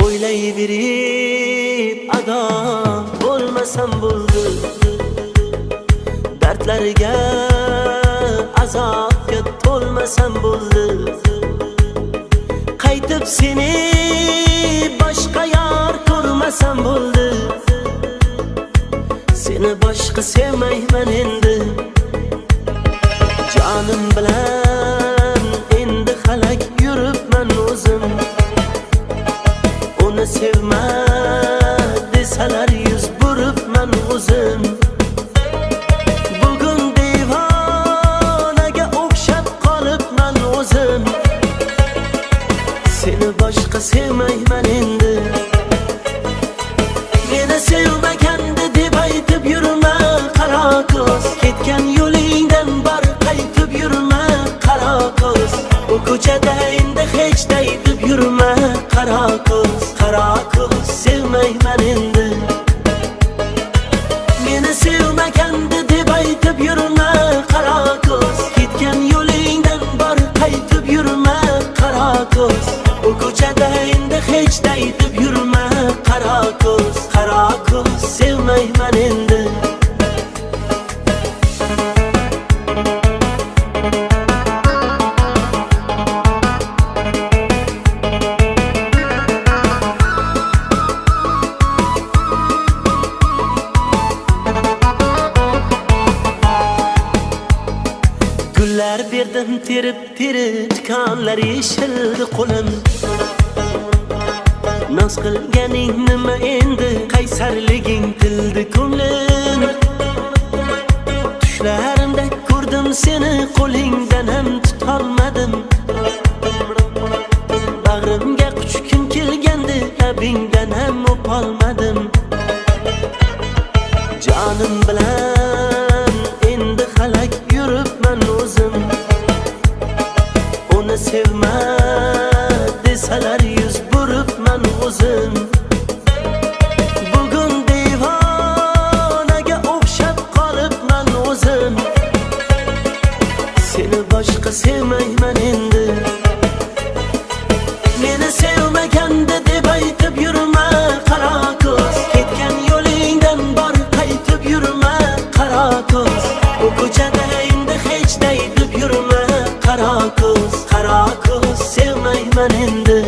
O'ylayverib ado bo'lmasam bo'ldi, dardlarga azobga to'lmasam bo'ldi. Qaytib seni boshqa yor ko'rmasam bo'ldi, seni boshqa sevmayman endi. Jonim bilan endi halak yuribman o'zim, uni sevma desalar yuz buribman o'zim. Bugun devonaga o'xshab qolibman o'zim, seni boshqa sevmayman endi. Meni sevmaganda deb aytib yurma qaro ko'z, ketgan yo'lingdan bor qaytib yurma qaro ko'z. Bu ko'chada endi hech deb yurma qaro ko'z, qaro ko'z, sevmayman endi. Meni sevmaganda deb aytib yurma qaro ko'z, ketgan yo'lingdan bor qaytib yurma qaro ko'z. Bu ko'chada endi hech deb yurma qaro ko'z, qaro ko'z, sevmayman endi. Gullar berdim terib tikonlar yeshildi qo'lim. Noz qilganing nima endi, qaysarliging tildi ko'nglim. Tushlarimda ko'rdim seni, qo'lingdan ham tutolmadim. Bag'rimga quchgim kelgandi, labingdan ham o'polmadim. Jonim bilan endi halak yuribman o'zim, uni sevma desalar yuz buribman o'zim. Bugun devonaga o'xshab qolibman o'zim, seni boshqa sevmayman endi. Meni sevmaganda deb aytib yurma qaro ko'z, ketgan yo'lingdan bor qaytib yurma qaro ko'z. Bu ko'chada endi hech deb yurma qaro ko'z, qaro ko'z, sevmayman endi.